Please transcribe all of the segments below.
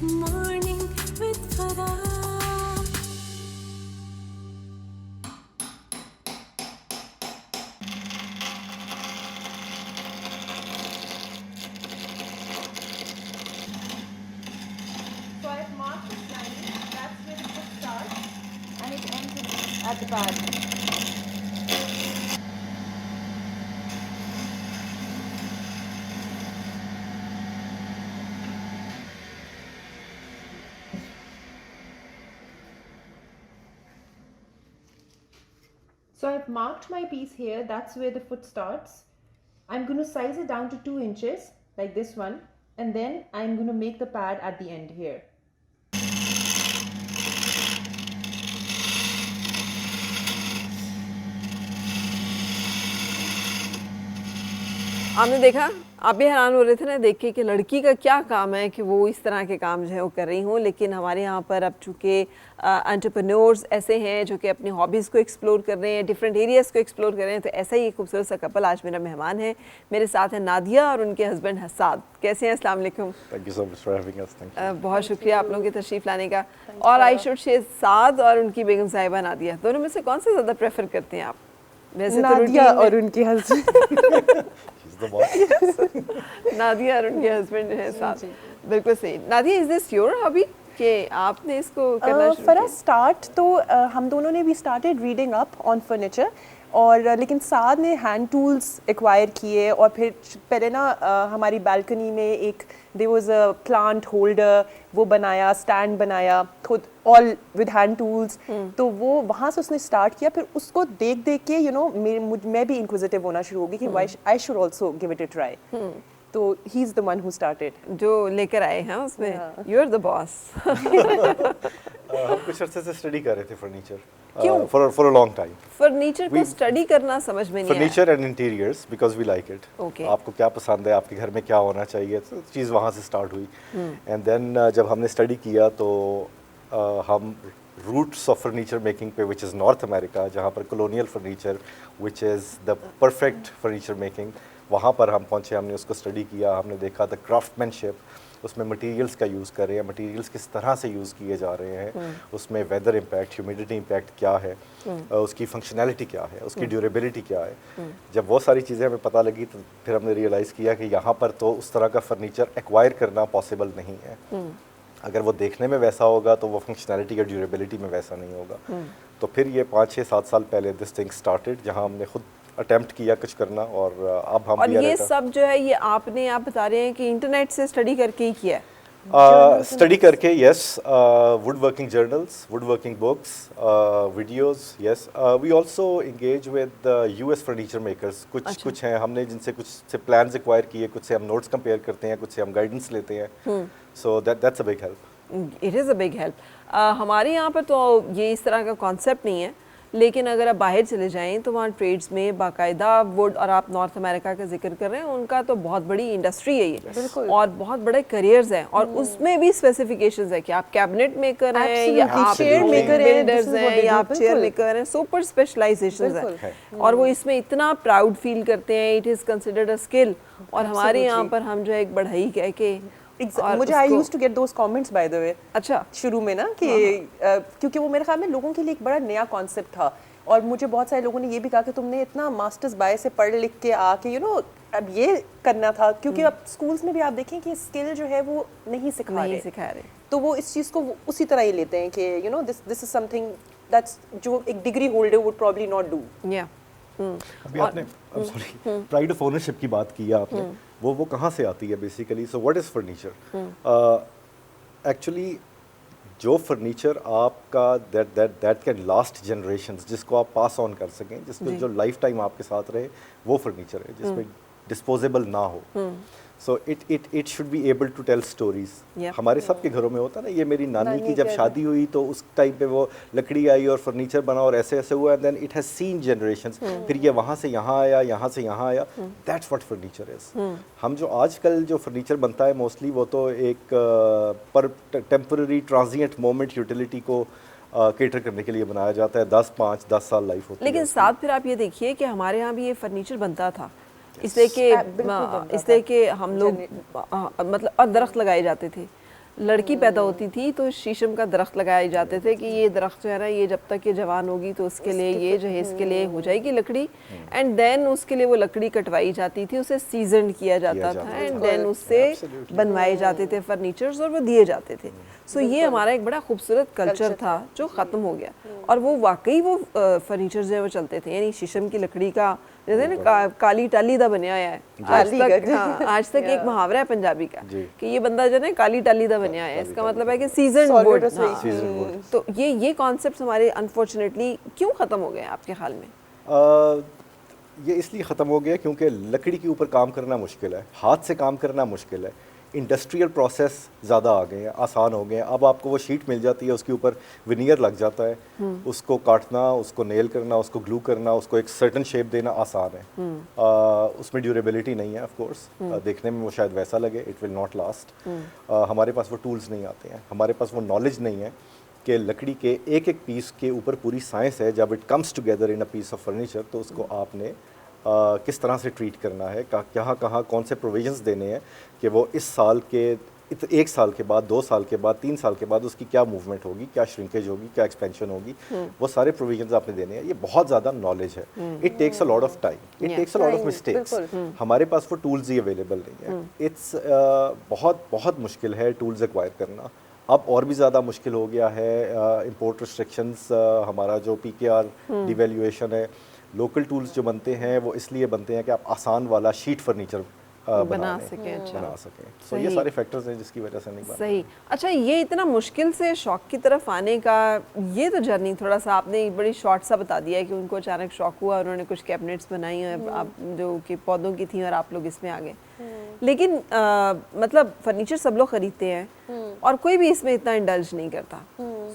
Morning with Farah. So I've marked this line, that's where the book starts and it ends at the pad. So I've marked my piece here, that's where the foot starts. I'm going to size it down to 2 inches, like this one, and then I'm going to make the pad at the end here. आपने देखा, आप भी हैरान हो रहे थे ना देख के कि लड़की का क्या काम है कि वो इस तरह के काम जो है वो कर रही हूँ, लेकिन हमारे यहाँ पर अब चूँकि एंटरप्रेन्योर्स ऐसे हैं जो कि अपनी हॉबीज़ को एक्सप्लोर कर रहे हैं, डिफरेंट एरियाज़ को एक्सप्लोर कर रहे हैं, तो ऐसा ही एक खूबसूरत सा कपल आज मेरा मेहमान है। मेरे साथ है नादिया और उनके हस्बैंड हसाद। कैसे हैं? अस्सलाम वालेकुम। Thank you so much for having us. Thank you. बहुत शुक्रिया आप लोगों की तशरीफ़ लाने का। और आई शुड से साद और उनकी बेगम साहिबा नादिया, दोनों में से कौन सा ज़्यादा प्रेफर करते हैं आप? वैसे तो नादिया और उनके husband. She's the boss. Nadia और उनके हस्बैंड जो है साथ। बिल्कुल सही। Nadia, is this your hobby कि आपने इसको करना शुरू फरा किया? स्टार्ट तो हम दोनों ने भी started reading up on furniture और लेकिन साद ने हैंड टूल्स एक्वायर किए और फिर पहले ना हमारी बालकनी में एक there was a plant holder, वो बनाया, स्टैंड बनाया खुद ऑल विद हैंड टूल्स। तो वो वहाँ से उसने स्टार्ट किया, फिर उसको देख देख के मैं भी इंक्विजिटिव होना शुरू हो गई कि I should also give it a try. तो he is the one who started. जो लेकर आए हैं उसमें यू आर द बॉस। हम कुछ अर्से से स्टडी कर रहे थे फर्नीचर क्यों? For a long time. Furniture को स्टडी करना समझ में नहीं आया। Furniture and interiors because we like it. Okay. आपको क्या पसंद है, आपके घर में क्या होना चाहिए, तो चीज़ वहाँ से स्टार्ट हुई। एंड देन जब हमने स्टडी किया तो हम रूट्स ऑफ फर्नीचर मेकिंग पे, विच इज़ नॉर्थ अमेरिका, जहाँ पर colonial furniture which is the perfect furniture making, वहाँ पर हम पहुँचे। हमने उसको स्टडी किया, हमने देखा द क्राफ्टमैनशिप, उसमें मटेरियल्स का यूज़ कर रहे हैं, मटेरियल्स किस तरह से यूज़ किए जा रहे हैं, उसमें वेदर इम्पैक्ट, ह्यूमिडिटी इम्पैक्ट क्या है, उसकी फंक्शनैलिटी क्या है, उसकी ड्यूरेबिलिटी क्या है। जब वो सारी चीज़ें हमें पता लगी तो फिर हमने रियलाइज़ किया कि यहाँ पर तो उस तरह का फर्नीचर एक्वायर करना पॉसिबल नहीं है। अगर वो देखने में वैसा होगा तो वो फंक्शनैलिटी या ड्यूरेबिलिटी में वैसा नहीं होगा। तो फिर ये 5-6-7 साल पहले दिस थिंग स्टार्टेड, जहाँ हमने खुद अटेम्प्ट किया कुछ करना, और अब हम और भी ये सब जो है ये आपने, आप बता रहे हैं कि इंटरनेट से स्टडी करके ही किया है? स्टडी करके, yes, woodworking journals, woodworking books, videos, yes. We also engage with US furniture makers. कुछ हैं हमने जिनसे कुछ से प्लान्स एक्वायर किए, कुछ से हम नोट्स कंपेयर करते हैं, कुछ से हम गाइडेंस लेते हैं। So that's a big help. It is a big help. हमारे यहाँ पर तो ये इस तरह का कॉन्सेप्ट नहीं है, लेकिन अगर आप बाहर चले जाएं तो वहाँ ट्रेड्स में बाकायदा वुड, और आप नॉर्थ अमेरिका का जिक्र कर रहे हैं, उनका तो बहुत बड़ी इंडस्ट्री है ये, और बहुत बड़े करियर्स हैं, और उसमें भी स्पेसिफिकेशंस है कि आप कैबिनेट मेकर हैं या आप चेयर मेकर बिल्डर्स हैं या आप चेयर मेकर हैं, सुपर स्पेशलाइजेशंस हैं, और वो इसमें इतना प्राउड फील करते हैं। It is considered a skill. और हमारे यहाँ पर हम जो है एक बढ़ई कह के मुझे I used to get those comments by the way. अच्छा, शुरू में ना कि क्योंकि वो मेरे ख्याल में लोगों के लिए एक बड़ा नया कॉन्सेप्ट था, और मुझे बहुत सारे लोगों ने ये भी कहा कि तुमने इतना मास्टर्स बाय से पढ़ लिख के आके अब ये करना था, क्योंकि अब स्कूल्स में भी आप देखें कि स्किल जो है वो नहीं सिखा रहे, तो वो इस चीज़ को उसी तरह ही लेते हैं कि दिस इज समथिंग दैट्स जो एक degree holder would probably not do. या अभी आपने प्राइड ऑफ ओनरशिप की बात की है आपने, वो कहाँ से आती है basically? So what is furniture? Actually जो फर्नीचर आपका दैट कैन लास्ट जनरेशंस, जिसको आप पास ऑन कर सकें, जिसको जो लाइफ टाइम आपके साथ रहे, वो फर्नीचर है जिसमें डिस्पोजेबल ना हो। So it should be able to tell stories. हमारे सबके घरों में होता है ना, ये मेरी नानी की जब शादी हुई तो उस टाइम पे वो लकड़ी आई और फर्नीचर बना और ऐसे ऐसे हुआ, and then it has seen generations, फिर ये वहाँ से यहाँ आया, यहाँ से यहाँ आया। That's what furniture is. हम जो आजकल जो फर्नीचर बनता है मोस्टली वो तो एक पर टेम्पररी ट्रांजिएंट मोमेंट यूटिलिटी को केटर करने के लिए बनाया जाता है। 10 साल लाइफ होती है। लेकिन साथ फिर आप ये देखिए कि हमारे यहाँ भी ये फर्नीचर बनता था, इसलिए कि हम लोग मतलब दरख्त लगाए जाते थे, लड़की पैदा होती थी तो शीशम का दरख्त लगाए जाते थे कि ये दरख्त जो है ना, ये जब तक ये जवान होगी तो उसके लिए ये जो है इसके लिए हो जाएगी लकड़ी, एंड देन उसके लिए वो लकड़ी कटवाई जाती थी, उसे सीजन किया जाता था, एंड देन उससे बनवाए जाते थे फर्नीचर्स और वो दिए जाते थे। सो ये हमारा एक बड़ा खूबसूरत कल्चर था जो ख़त्म हो गया, और वो वाकई वो फर्नीचर जो है वो चलते थे, यानी शीशम की लकड़ी का जैसे ना काली टाली दा बनया है आज तक एक मुहावरा है पंजाबी का कि ये बंदा जो है काली टाली दा बनया है, इसका मतलब है कि सीजन वुड। तो ये कॉन्सेप्ट हमारे अनफॉर्चुनेटली क्यों ख़त्म हो गए आपके ख्याल में? ये इसलिए ख़त्म हो गया क्योंकि लकड़ी के ऊपर काम करना मुश्किल है, हाथ से काम करना मुश्किल है, इंडस्ट्रियल प्रोसेस ज़्यादा आ गए हैं, आसान हो गए हैं। अब आपको वो शीट मिल जाती है, उसके ऊपर विनियर लग जाता है, उसको काटना, उसको नेल करना, उसको ग्लू करना, उसको एक सर्टन शेप देना आसान है। उसमें ड्यूरेबिलिटी नहीं है, ऑफ कोर्स देखने में वो शायद वैसा लगे, इट विल नॉट लास्ट। हमारे पास वो टूल्स नहीं आते हैं, हमारे पास वो नॉलेज नहीं है कि लकड़ी के एक एक पीस के ऊपर पूरी साइंस है। जब it comes together in a piece of furniture तो उसको आपने किस तरह से ट्रीट करना है, कहाँ कौन से प्रोविजंस देने हैं कि वो इस साल के 1 साल के बाद, 2 साल के बाद, 3 साल के बाद उसकी क्या मूवमेंट होगी, क्या श्रिंकेज होगी, क्या एक्सपेंशन होगी, वो सारे प्रोविजंस आपने देने हैं। ये बहुत ज़्यादा नॉलेज है, it takes a lot of time, it takes a lot of mistakes. हमारे पास वो टूल्स ही अवेलेबल नहीं है। इट्स बहुत बहुत मुश्किल है टूल्स एक्वायर करना। अब और भी ज़्यादा मुश्किल हो गया है, इंपोर्ट रिस्ट्रिक्शंस, हमारा जो PKR डिवैल्यूएशन है, लोकल टूल्स जो बनते हैं वो इसलिए बनते हैं कि आप आसान वाला शीट फर्नीचर बना सकें। सो ये सारे फैक्टर्स हैं जिसकी वजह से नहीं बना। सही। अच्छा, ये इतना मुश्किल से शौक की तरफ आने का ये तो जर्नी थोड़ा सा आपने बड़ी शॉर्ट सा बता दिया है कि उनको अचानक शौक हुआ, उन्होंने कुछ कैबिनेट्स बनाई हैं आप जो कि पौधों की थी और आप लोग इसमें आ गए। लेकिन मतलब फर्नीचर सब लोग खरीदते हैं और कोई भी इसमें इतना इंडल्ज नहीं करता।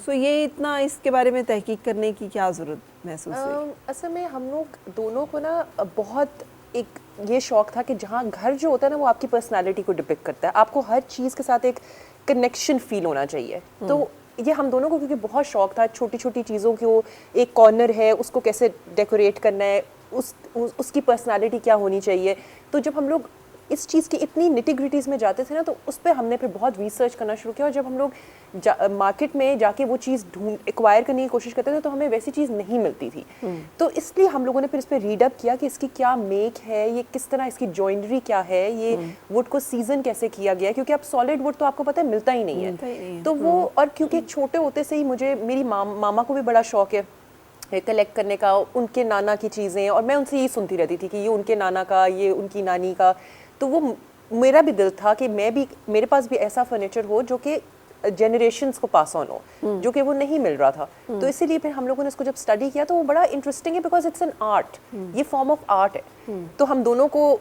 सो ये इतना इसके बारे में तहकीक करने की क्या ज़रूरत महसूस हुई? असल में हम लोग दोनों को ना बहुत एक ये शौक था कि जहाँ घर जो होता है ना वो आपकी पर्सनालिटी को डिपिक्ट करता है, आपको हर चीज़ के साथ एक कनेक्शन फील होना चाहिए। तो ये हम दोनों को क्योंकि बहुत शौक था, छोटी छोटी चीज़ों को, एक कॉर्नर है उसको कैसे डेकोरेट करना है, उसकी पर्सनालिटी क्या होनी चाहिए। तो जब हम लोग इस चीज़ की इतनी निटी-ग्रिटीज़ में जाते थे ना तो उस पे हमने फिर बहुत रिसर्च करना शुरू किया, और जब हम लोग मार्केट में जाके वो चीज़ एक्वायर करने की कोशिश करते थे तो हमें वैसी चीज़ नहीं मिलती थी। तो इसलिए हम लोगों ने फिर इस पर रीड अप किया कि इसकी क्या मेक है, ये किस तरह इसकी जॉइनरी क्या है, ये वुड को सीजन कैसे किया गया है, क्योंकि अब सॉलिड वुड तो आपको पता है मिलता ही नहीं है। तो वो, और क्योंकि छोटे होते से ही मुझे मेरी मामा को भी बड़ा शौक है कलेक्ट करने का, उनके नाना की चीज़ें, और मैं उनसे यही सुनती रहती थी कि ये उनके नाना का, ये उनकी नानी का। तो वो मेरा भी दिल था कि मैं भी, मेरे पास भी ऐसा फर्नीचर हो जो कि जनरेशन्स को पास ऑन हो, जो कि वो नहीं मिल रहा था। तो इसीलिए फिर हम लोगों ने इसको जब स्टडी किया तो वो बड़ा इंटरेस्टिंग है, बिकॉज इट्स एन आर्ट, ये फॉर्म ऑफ आर्ट है। तो हम दोनों को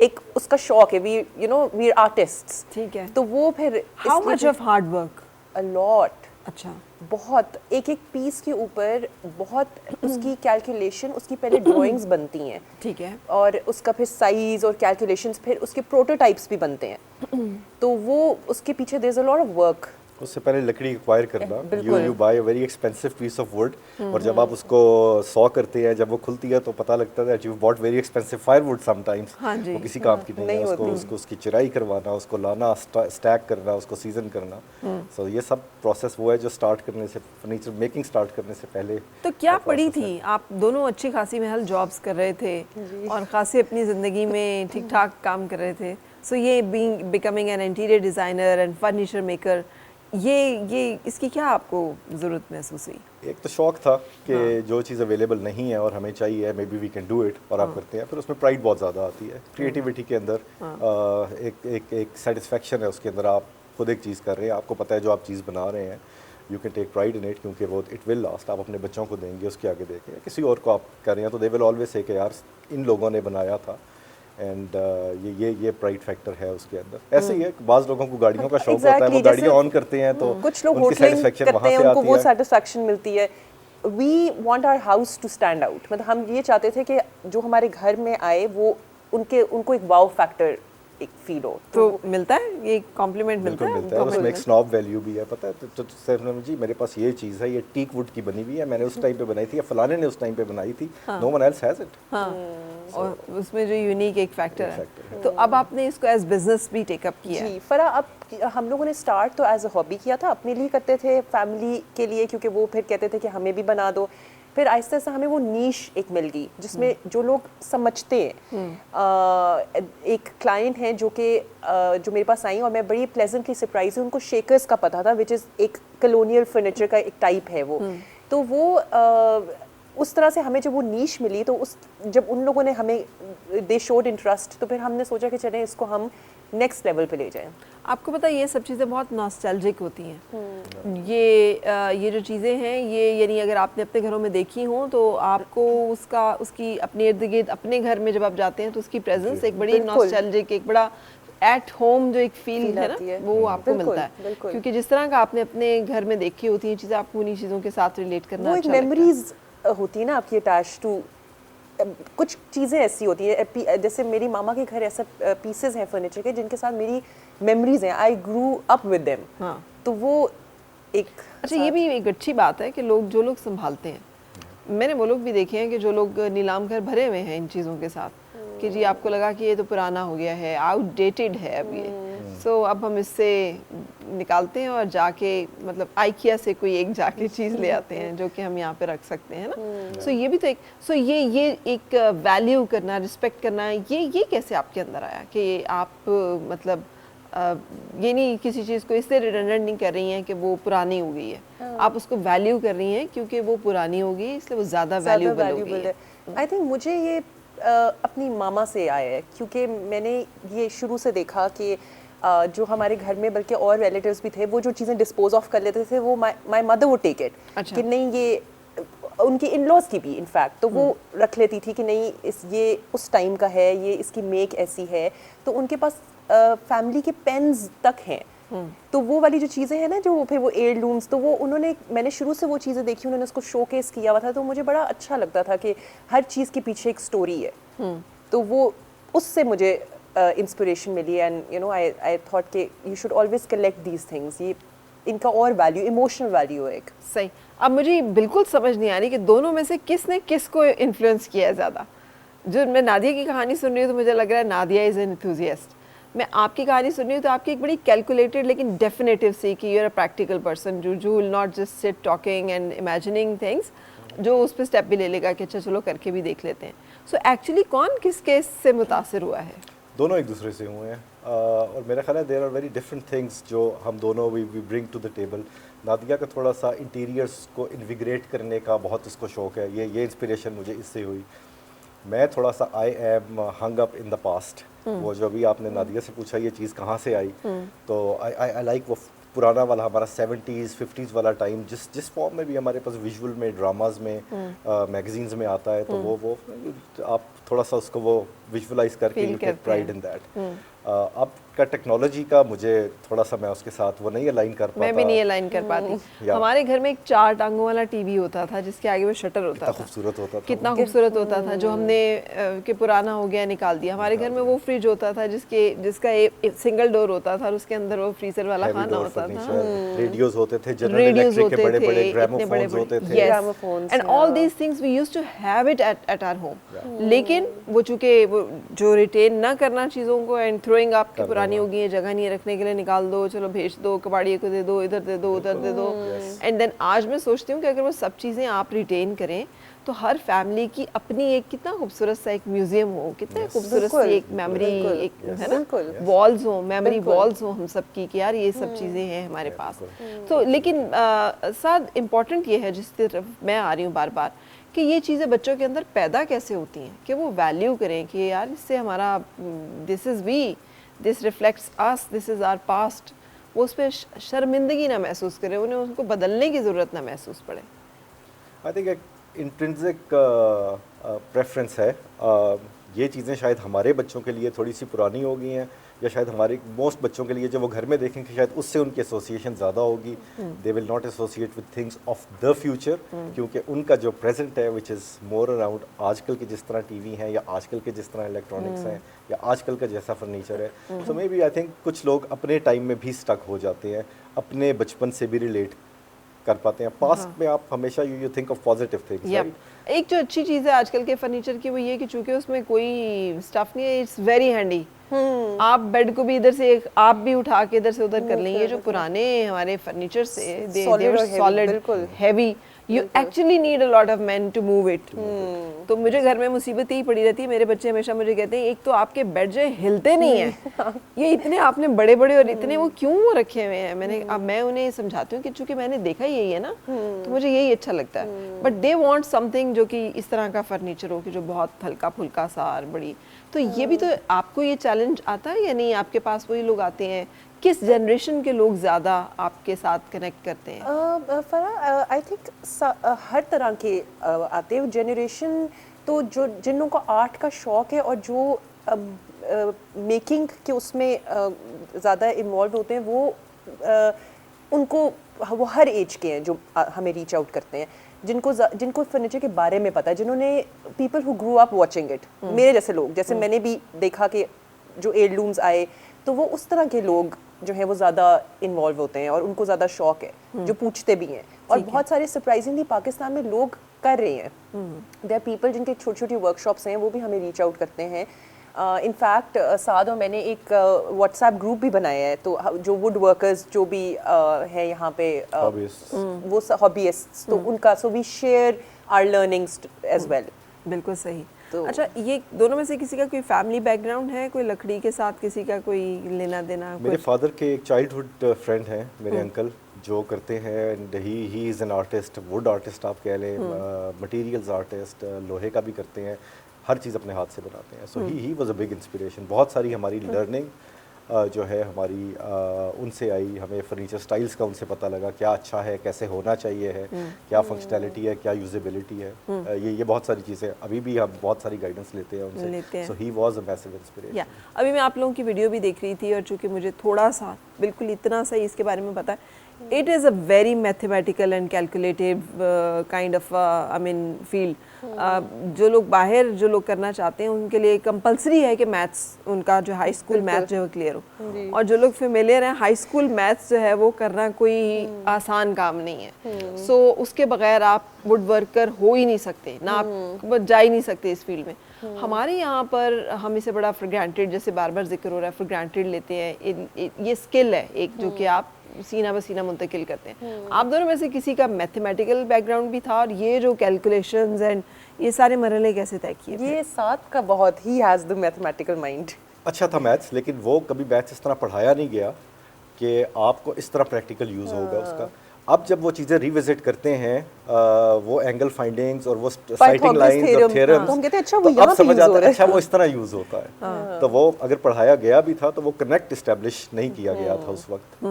एक उसका शौक है, we you know we are artists. ठीक है। तो वो फिर how much of hard work? A lot. अच्छा। बहुत, एक एक पीस के ऊपर बहुत उसकी कैलकुलेशन, उसकी पहले ड्राइंग्स बनती हैं, ठीक है, और उसका फिर साइज और कैलकुलेशंस, फिर उसके प्रोटोटाइप्स भी बनते हैं। तो वो उसके पीछे there is a lot of work. उससे पहले लकड़ी एक्वायर करना, you buy a very expensive piece of wood, और जब आप उसको सॉ करते हैं, जब वो खुलती है तो पता लगता है that you bought very expensive firewood sometimes. वो किसी काम की नहीं है, उसको उसकी चिराई करवाना, उसको लाना, स्टैक करना, उसको सीजन करना। सो ये सब प्रोसेस वो है जो स्टार्ट करने से, फर्नीचर मेकिंग स्टार्ट करने से पहले। तो क्या पड़ी थी? आप दोनों अच्छी खासी महल जॉब्स कर रहे थे और खासी अपनी ज़िंदगी में ठीक ठाक काम कर रहे थे। सो ये becoming an interior designer and furniture maker, ये इसकी क्या आपको ज़रूरत महसूस हुई? एक तो शौक था कि जो चीज़ अवेलेबल नहीं है और हमें चाहिए, maybe we can do it, और आप करते हैं। फिर उसमें प्राइड बहुत ज़्यादा आती है, क्रिएटिविटी के अंदर एक सेटिस्फेक्शन है उसके अंदर। आप खुद एक चीज़ कर रहे हैं, आपको पता है जो आप चीज़ बना रहे हैं, you can take pride in it, क्योंकि वो इट विल लास्ट। आप अपने बच्चों को देंगे, उसके आगे देखें, किसी और को आप कर रहे हैं तो दे विल ऑलवेज से कि यार इन लोगों ने बनाया था। एंड ये प्राइड फैक्टर है उसके अंदर। ऐसे ही है, बाज़ लोगों को गाड़ियों का शौक होता है, वो गाड़ियाँ ऑन करते हैं तो कुछ लोग उनकी सेटिस्फेक्शन वहाँ से उनको आती वो है। सेटिस्फेक्शन मिलती है। We want our house to stand out, मतलब हम ये चाहते थे कि जो हमारे घर में आए वो उनको एक वाव फैक्टर एक फील हो। तो मिलता है ये कॉम्प्लीमेंट मिलता बिल्कुल है? मिलता है, उसमें एक स्नॉब वैल्यू भी है, पता है। तो सैफना जी मेरे पास ये चीज़ है, ये टीक वुड की बनी हुई है, मैंने उस टाइम पे बनाई थी, या फलाने ने उस टाइम पे बनाई थी, no one else has it. हाँ, और उसमें जो यूनिक एक फैक्टर factor है। तो अब आपने इसको एज बिजनेस भी टेकअप किया है। जी फरा, अब हम लोगों ने स्टार्ट तो एज अ हॉबी किया था, अपने लिए करते थे, फैमिली के लिए, क्योंकि वो फिर कहते थे कि हमें भी बना दो। फिर आहिस्ता आहिस्ता हमें वो नीश एक मिल गई जिसमें जो लोग समझते हैं। एक क्लाइंट हैं जो कि जो मेरे पास आई और मैं बड़ी प्लेजेंटली सरप्राइज हूँ, उनको शेकर्स का पता था, विच इज़ एक कलोनियल फर्नीचर का एक टाइप है वो। तो वो उस तरह से हमें जब वो नीश मिली, तो उस जब उन लोगों ने हमें दे शोड इंटरेस्ट, तो फिर हमने सोचा कि चलें इसको हम नेक्स्ट लेवल पे ले जाएं। आपको पता है ये सब चीज़ें बहुत नॉस्टैल्जिक होती हैं। ये जो चीज़ें हैं ये, यानी अगर आपने अपने घरों में देखी हों तो आपको उसकी अपने इर्द गिर्द अपने घर में जब आप जाते हैं तो उसकी प्रेजेंस एक बड़ी बिल्कुल। नॉस्टैल्जिक, एक बड़ा एट होम जो एक फील है ना, आती है। वो आपको बिल्कुल, मिलता है। बिल्कुल। क्योंकि जिस तरह का आपने अपने घर में देखी होती हैं चीज़ें, आपको उन्हीं चीज़ों के साथ रिलेट करना वो एक अच्छा लगता है। मेमोरीज होती है ना आपकी अटैच टू। कुछ चीज़ें ऐसी होती हैं, जैसे मेरी मामा के घर ऐसा पीसेस हैं फर्नीचर के जिनके साथ मेरी मेमोरीज हैं, आई ग्रू अप विद देम। हाँ। तो वो एक अच्छा, ये भी एक अच्छी बात है कि जो लोग संभालते हैं। मैंने वो लोग भी देखे हैं कि जो लोग नीलाम घर भरे हुए हैं इन चीज़ों के साथ, कि जी आपको लगा कि ये तो पुराना हो गया है, आउटडेटेड है अब ये, सो अब हम इससे निकालते हैं और जाके मतलब आइकिया से कोई एक जाके चीज़ ले आते हैं जो कि हम यहाँ पे रख सकते हैं ना। सो ये भी तो ये एक वैल्यू करना, रिस्पेक्ट करना, ये कैसे आपके अंदर आया कि आप मतलब ये नहीं किसी चीज़ को इससे रिडंडेंट नहीं कर रही हैं कि वो पुरानी हो गई है, आप उसको वैल्यू कर रही हैं क्योंकि वो पुरानी हो गई इसलिए वो ज़्यादा वैल्यूबल हो गई है। आई थिंक मुझे ये अपनी मामा से आया है, क्योंकि मैंने ये शुरू से देखा कि जो हमारे घर में बल्कि और रिलेटिव्स भी थे, वो जो चीज़ें डिस्पोज ऑफ कर लेते थे वो माय मदर वो टेक इट, अच्छा। कि नहीं ये उनकी इन लॉज की भी इनफैक्ट, तो वो रख लेती थी कि नहीं ये उस टाइम का है, ये इसकी मेक ऐसी है। तो उनके पास फैमिली के पेन्स तक हैं। तो वो वाली जो चीज़ें हैं ना, जो फिर वो एयरलूम्स, तो वो मैंने शुरू से वो चीज़ें देखी, उन्होंने उसको शोकेस किया हुआ था, तो मुझे बड़ा अच्छा लगता था कि हर चीज़ के पीछे एक स्टोरी है। तो वो उससे मुझे इंस्पिरेशन मिली, and you know I thought कि you should always collect these things, ये इनका और वैल्यू, इमोशनल वैल्यू है एक। सही। अब मुझे बिल्कुल समझ नहीं आ रही कि दोनों में से किसने किसको इन्फ्लुएंस किया है ज़्यादा। जो मैं नादिया की कहानी सुन रही हूँ तो मुझे लग रहा है नादिया इज़ एन एंथुसियास्ट। मैं आपकी कहानी सुन रही हूँ तो आपकी एक बड़ी कैलकुलेटेड लेकिन डेफिनेटिव सी कि you are a practical person जो will not just sit talking and imagining things, जो उस पर स्टेप भी ले लेगा कि अच्छा चलो करके भी देख लेते हैं। सो एक्चुअली कौन किस केस से मुतासिर हुआ है? दोनों एक दूसरे से हुए हैं, और मेरा ख्याल है there are very different things जो हम दोनों we bring to the table. Nadia का थोड़ा सा इंटीरियर्स को इन्विग्रेट करने का बहुत उसको शौक है, ये इंस्पिरेशन मुझे इससे हुई। मैं थोड़ा सा I am hung up in the past. वो जो अभी आपने नादिया से पूछा ये चीज़ कहाँ से आई, तो आई लाइक वो पुराना वाला हमारा 70s 50s वाला टाइम, जिस फॉर्म में भी हमारे पास विजुअल में, ड्रामाज में, मैगजीन्स में आता है, तो वो आप थोड़ा सा उसको वो विजुअलाइज करके you take pride in that. अब का टेक्नोलॉजी का मुझे थोड़ा सा मैं उसके साथ वो नहीं अलाइन कर पाता। मैं भी नहीं अलाइन कर पाती। हमारे घर में एक 4 टांगों वाला टीवी होता था जिसके आगे वो शटर होता था। खूबसूरत होता था, कितना खूबसूरत होता था, जो हमने कि पुराना हो गया निकाल दिया। हमारे घर में वो फ्रिज होता था जिसका एक सिंगल डोर होता था और उसके अंदर वो फ्रीजर वाला खाना होता था। रेडियोज होते थे, जनरल इलेक्ट्रिक के बड़े-बड़े ग्रामोफोन्स होते थे, and all these things we used to have it at our home. लेकिन वो चूंकि वो जो रिटेन ना करना चीज़ों को एंड थ्रोइंग अप कि पुरानी हो गई है, जगह नहीं रखने के लिए निकाल दो, चलो भेज दो, कबाड़िए को दे दो, इधर दे दो, उधर दे दो। एंड देन आज मैं सोचती हूँ कि अगर वो सब चीज़ें आप रिटेन करें तो हर फैमिली की अपनी एक कितना खूबसूरत सा एक म्यूजियम हो, कितना खूबसूरत सी एक मेमोरी, एक है ना, वॉल्स हो, मेमोरी वॉल्स हो हम सब की कि यार ये सब चीज़ें हैं हमारे पास। तो लेकिन साथ इम्पॉर्टेंट ये है जिस तरफ मैं आ रही हूँ बार बार कि ये चीज़ें बच्चों के अंदर पैदा कैसे होती हैं कि वो वैल्यू करें कि यार इससे हमारा this is we, this reflects us, this is our past. वो उस पर शर्मिंदगी ना महसूस करें, उन्हें उसको बदलने की ज़रूरत ना महसूस पड़े। आई थिंक एक इंट्रिंसिक प्रेफरेंस है। ये चीज़ें शायद हमारे बच्चों के लिए थोड़ी सी पुरानी हो गई हैं, या शायद हमारे मोस्ट बच्चों के लिए जो वो घर में देखेंगे शायद उससे उनकी एसोसिएशन ज़्यादा होगी, they will not associate with things of the future, क्योंकि उनका जो प्रेजेंट है विच इज़ मोर अराउंड आजकल के जिस तरह टीवी हैं या आजकल के जिस तरह इलेक्ट्रॉनिक्स हैं या आजकल का जैसा फर्नीचर है। सो मे बी आई थिंक कुछ लोग अपने टाइम में भी स्टक हो जाते हैं, अपने बचपन से भी रिलेट कर पाते हैं। पास्ट में आप हमेशा you think of positive things. एक जो अच्छी चीज़ है आजकल के फर्नीचर की वो ये कि चूंकि उसमें कोई स्टफ नहीं है, इट्स वेरी हैंडी। आप बेड को भी इधर से आप भी उठा के इधर से उधर कर लेंगे। जो पुराने हमारे फर्नीचर से they were solid heavy, you actually need a lot of man to move it. तो मुझे घर में मुसीबत ही पड़ी रहती है। मेरे बच्चे हमेशा मुझे कहते हैं एक तो आपके बेड जो हिलते नहीं है, ये इतने आपने बड़े बड़े और इतने वो क्यों रखे हुए हैं। अब मैं उन्हें समझाती हूँ कि चूंकि मैंने देखा यही है ना, तो मुझे यही अच्छा लगता है। बट दे वांट समथिंग जो कि इस तरह का फर्नीचर हो कि जो बहुत हल्का फुल्का सा और बड़ी। तो ये भी तो आपको ये चैलेंज आता है या नहीं? आपके पास वही लोग आते हैं? किस जनरेशन के लोग ज़्यादा आपके साथ कनेक्ट करते हैं? फरा आई थिंक हर तरह के आते हैं जनरेशन। तो जो जिन लोगों को आर्ट का शौक़ है और जो मेकिंग के उसमें ज़्यादा इन्वॉल्व होते हैं वो उनको वो हर एज के हैं जो हमें रीच आउट करते हैं। जिनको फर्नीचर के बारे में पता है, जिन्होंने people who grew up watching it, मेरे जैसे लोग, जैसे मैंने भी देखा कि जो एयरलूम्स आए तो वो उस तरह के लोग जो हैं वो ज़्यादा इन्वॉल्व होते हैं और उनको ज़्यादा शौक है, जो पूछते भी हैं। और बहुत सारे सरप्राइजिंगली पाकिस्तान में लोग कर रहे हैं। देयर आर पीपल जिनके छोटी छोटी वर्कशॉप्स हैं, वो भी हमें रीच आउट करते हैं। इनफैक्ट साद और मैंने एक व्हाट्सएप ग्रुप भी बनाया है, तो जो वुड वर्कर्स जो भी हैं यहाँ पे वो हॉबीइस्ट्स, तो उनका so we share our learnings as well. बिल्कुल सही। तो अच्छा, ये दोनों में से किसी का कोई फैमिली बैकग्राउंड है, कोई लकड़ी के साथ किसी का कोई लेना देना? मेरे फादर के एक चाइल्डहुड फ्रेंड हैं, मेरे अंकल, जो करते हैं and he is an artist, would artist आप कह लें, मटेरियल्स आर्टिस्ट, लोहे का भी करते हैं, हर चीज़ अपने हाथ से बनाते हैं। So he was a big inspiration. बहुत सारी हमारी लर्निंग जो है हमारी उनसे आई। हमें फर्नीचर स्टाइल्स का उनसे पता लगा, क्या अच्छा है, कैसे होना चाहिए है, क्या फंक्शनैलिटी है, क्या यूजेबिलिटी है। ये बहुत सारी चीज़ें अभी भी हम बहुत सारी गाइडेंस लेते हैं उनसे। So he was a massive inspiration. अभी मैं आप लोगों की वीडियो भी देख रही थी और चूंकि मुझे थोड़ा सा बिल्कुल इतना सा इसके बारे में पता है, it is a very mathematical and calculative kind of I mean field. जो लोग बाहर जो लोग करना चाहते हैं उनके लिए कंपलसरी है कि मैथ्स, उनका जो हाई स्कूल मैथ्स जो है क्लियर हो। और जो लोग फेमिलियर हैं, हाई स्कूल मैथ्स जो है वो करना कोई आसान काम नहीं है। सो उसके बगैर आप वुड वर्कर हो ही नहीं सकते, ना आप जा ही नहीं सकते इस फील्ड में। हमारे यहाँ पर हम इसे बड़ा फॉर ग्रांटेड, जैसे बार बार जिक्र हो रहा है, फॉर ग्रांटेड लेते हैं। ये स्किल है एक जो कि आप सीना बसीना मुंतकिल करते हैं। आप दोनों में से किसी का मैथमेटिकल बैकग्राउंड भी था, और ये जो कैलकुलेशंस एंड ये सारे मरहले कैसे तय किए? ये साथ का बहुत he has the mathematical mind. अच्छा था मैथ्स, लेकिन वो कभी मैथ्स इस तरह पढ़ाया नहीं गया कि आपको इस तरह प्रैक्टिकल यूज़ होगा उसका। अब जब वो चीज़ें रिविजिट करते हैं, वो एंगल फाइंडिंग्स और वो साइटिंग लाइंस और थ्योरम्स, तो हम कहते हैं अच्छा वो यहाँ समझ आता है, अच्छा वो इस तरह यूज़ होता है। तो वो अगर पढ़ाया गया भी था तो वो कनेक्ट इस्टेब्लिश नहीं किया गया था उस वक्त।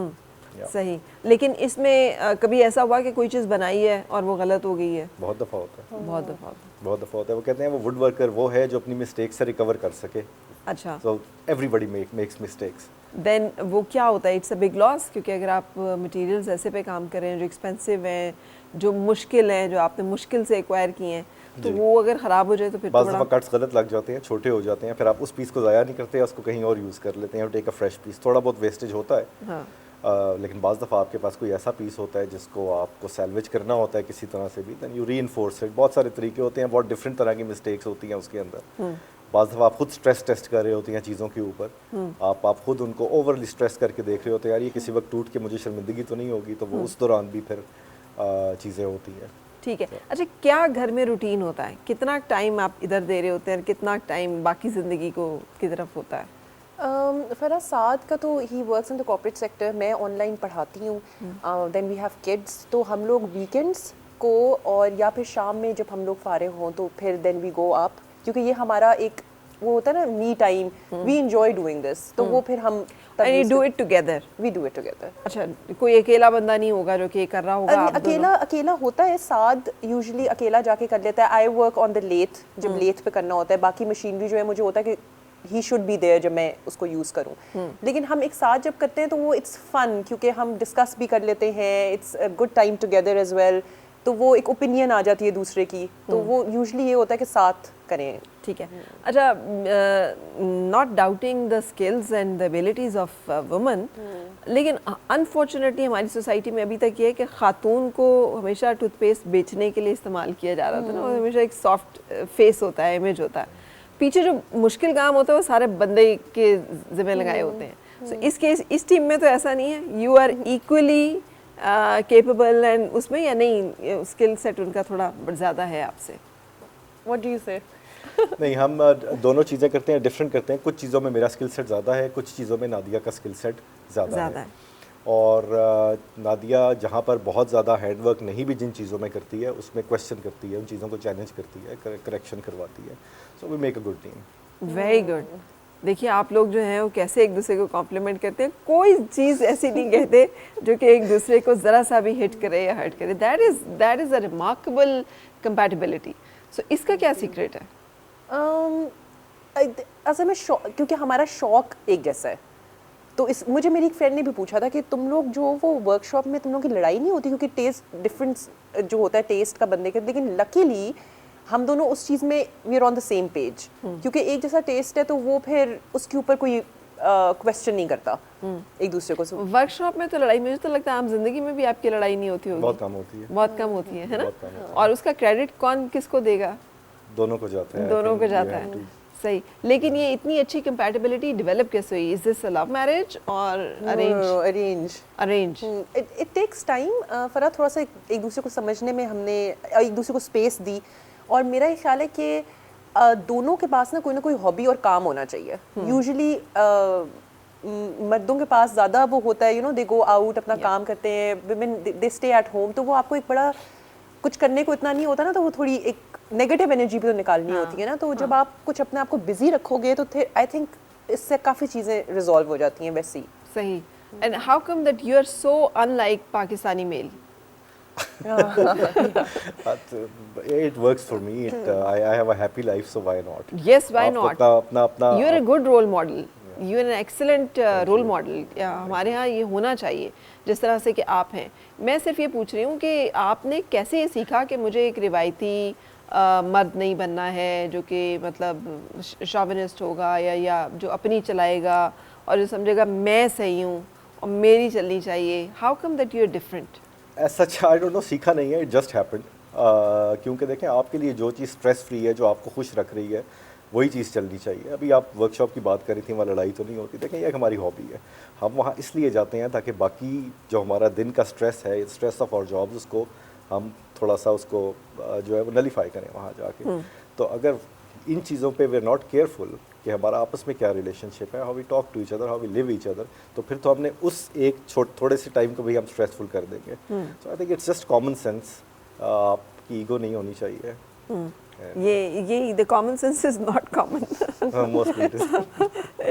सही। लेकिन इसमें कभी ऐसा हुआ कि कोई चीज़ बनाई है और वो गलत हो गई है? बहुत दफ़ा होता है। बहुत दफ़ा होता है। वो कहते हैं वो वुड वर्कर वो है जो अपनी मिस्टेक से रिकवर कर सके। अच्छा। So everybody makes mistakes. Then वो क्या होता है? इट्स अ बिग लॉस, क्योंकि अगर आप मटेरियल्स ऐसे पे काम कर रहे हैं जो एक्सपेंसिव हैं, जो मुश्किल हैं, जो आपने मुश्किल से एक्वायर किए हैं, तो वो अगर ख़राब हो जाए तो फिर बाज़ दफ़ा कट्स गलत लग जाते हैं, छोटे हो जाते हैं, फिर आप उस पीस को ज़ाया नहीं करते, उसको कहीं और यूज़ कर लेते हैं और टेक अ फ्रेश पीस। थोड़ा बहुत वेस्टेज होता है। हाँ। लेकिन बाज़ दफ़ा आपके पास कोई ऐसा पीस होता है जिसको आपको सैल्वेज करना होता है किसी तरह से भी, दैन यू रीइंफोर्स इट। बहुत सारे तरीके होते हैं, बहुत डिफरेंट तरह की मिस्टेक्स होती हैं उसके अंदर। बाज़ दफ़ा आप खुद स्ट्रेस टेस्ट कर रहे होते हैं चीज़ों के ऊपर, आप खुद उनको ओवरली स्ट्रेस करके देख रहे होते हैं, यार ये किसी वक्त टूट के मुझे शर्मिंदगी तो नहीं होगी, तो वो उस दौरान भी फिर चीज़ें होती हैं। ठीक है। अच्छा, क्या घर में रूटीन होता है? कितना टाइम आप इधर दे रहे होते हैं, कितना टाइम बाकी ज़िंदगी को की तरफ होता है? फरा साद का तो he works in the corporate sector, मैं ऑनलाइन पढ़ाती हूँ। देन वी हैव किड्स, तो हम लोग वीकेंड्स को और या फिर शाम में जब हम लोग फारिग हों तो फिर देन वी गो अप, क्योंकि ये हमारा एक वो होता है ना me time, we enjoy doing this, तो वो फिर हम and you do it together. We do it together. अच्छा, कोई अकेला बंदा नहीं होगा जो कि कर रहा होगा? अकेला होता है, साद यूजुअली अकेला जाके कर लेता है। I work on the lathe, जब लेथ पे करना होता है। बाकी मशीनरी जो है मुझे होता है कि ही शुड बी देयर जब मैं उसको यूज़ करूँ। लेकिन हम एक साथ जब करते हैं तो वो इट्स फन, क्योंकि हम डिस्कस भी कर लेते हैं, it's a good time together as well, तो वो एक ओपिनियन आ जाती है दूसरे की, तो वो यूजुअली ये होता है कि साथ करें। ठीक है। अच्छा, not doubting the skills and the abilities of woman, लेकिन अनफॉर्चुनेटली हमारी सोसाइटी में अभी तक ये है कि खातून को हमेशा टूथपेस्ट बेचने के लिए इस्तेमाल किया जा रहा था ना, और हमेशा एक सॉफ्ट फेस होता है, इमेज होता है, पीछे जो मुश्किल काम होता है वो सारे बंदे के जिम्मे लगाए होते हैं। सो इस टीम में तो ऐसा नहीं है, you are equally capable and उसमें, या नहीं स्किल सेट उनका थोड़ा ज़्यादा है आपसे? व्हाट डू यू से? नहीं, हम दोनों चीज़ें करते हैं, डिफरेंट करते हैं। कुछ चीज़ों में मेरा स्किल सेट ज़्यादा है, कुछ चीज़ों में नादिया का स्किल सेट ज़्यादा है। और नादिया जहाँ पर बहुत ज़्यादा हैंडवर्क नहीं भी जिन चीज़ों में करती है, उसमें क्वेश्चन करती है, उन चीज़ों को चैलेंज करती है, करेक्शन करवाती है। So we make a good team. Very good. देखिए आप लोग जो हैं वो कैसे एक दूसरे को कॉम्प्लीमेंट करते हैं, कोई चीज़ ऐसी नहीं कहते जो कि एक दूसरे को ज़रा सा भी हिट करे या हर्ट करे। That is a remarkable compatibility. So इसका क्या सीक्रेट है? असल में क्योंकि हमारा शौक एक जैसा है, तो मुझे मेरी एक फ्रेंड ने भी पूछा था कि तुम लोग जो वो वर्कशॉप में तुम लोग की लड़ाई नहीं होती, क्योंकि टेस्ट डिफरेंस जो होता है टेस्ट का बंदे के, लेकिन लकीली हम दोनों उस चीज़ में we are on the same page, क्योंकि एक जैसा टेस्ट है तो वो फिर उसके ऊपर कोई क्वेश्चन नहीं करता एक दूसरे को। वर्कशॉप में तो लड़ाई, मुझे तो लगता है आम जिंदगी में भी आपकी लड़ाई नहीं होती होगी। बहुत कम होती है, बहुत कम होती है ना? और उसका क्रेडिट कौन किसको देगा? दोनों को जाता है। दोनों को जाता है, सही। लेकिन ये इतनी अच्छी कंपैटिबिलिटी डेवलप कैसे हुई? Is this a love marriage और arrange? It takes time. Farah थोड़ा सा एक दूसरे को समझने में हमने एक दूसरे को स्पेस दी, और मेरा ये ख्याल है कि दोनों के पास ना कोई हॉबी और काम होना चाहिए। यूजुअली मर्दों के पास ज़्यादा वो होता है, you know, they go out, अपना काम करते हैं, women they stay at home, तो वो आपको एक बड़ा कुछ करने को इतना नहीं होता ना, तो वो थोड़ी एक नेगेटिव एनर्जी भी तो निकालनी होती है ना, तो जब आप कुछ अपने आप को बिजी रखोगे तो आई थिंक इससे काफ़ी चीज़ें रिजॉल्व हो जाती हैं वैसे ही। सही। And how come that you are so unlike Pakistani male? It works for me. I have a happy life, so why not? Yes, why not? अपना You are a good role model. You are an excellent role model. हमारे यहाँ ये होना चाहिए जिस तरह से कि आप हैं। मैं सिर्फ ये पूछ रही हूँ कि आपने कैसे ये सीखा कि मुझे एक रिवायती मर्द नहीं बनना है जो कि मतलब शॉविनिस्ट होगा या जो अपनी चलाएगा और जो समझेगा मैं सही हूँ और मेरी चलनी चाहिए। How come that you are different? ऐसा आई डोंट नो, सीखा नहीं है, इट जस्ट हैपेंड। क्योंकि देखें, आपके लिए जो चीज़ स्ट्रेस फ्री है, जो आपको खुश रख रही है, वही चीज़ चलनी चाहिए। अभी आप वर्कशॉप की बात कर रही थी, वहाँ लड़ाई तो नहीं होती। देखें, ये हमारी हॉबी है, हम वहाँ इसलिए जाते हैं ताकि बाकी जो हमारा दिन का स्ट्रेस है, स्ट्रेस ऑफ आवर जॉब्स, उसको हम थोड़ा सा उसको जो है वो नलीफाई करें वहाँ जाके। तो अगर इन चीज़ों पे वी आर नॉट केयरफुल कि हमारा आपस में क्या रिलेशनशिप है, how we talk to each other, how we live each other, तो फिर तो हमने उस एक थोड़े से टाइम को भी हम स्ट्रेसफुल कर देंगे। So I think it's just common sense. आपकी ईगो नहीं होनी चाहिए। ये the common sense is not common, mostly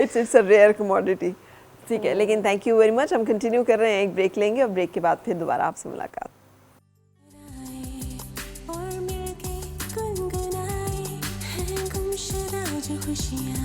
it's a rare commodity. ठीक है, लेकिन थैंक यू वेरी मच। हम कंटिन्यू कर रहे हैं, एक ब्रेक लेंगे और ब्रेक के बाद फिर दोबारा आपसे मुलाकात। और मिलके गुनगुनाए हैं गुमशुदा जो खुशियाँ।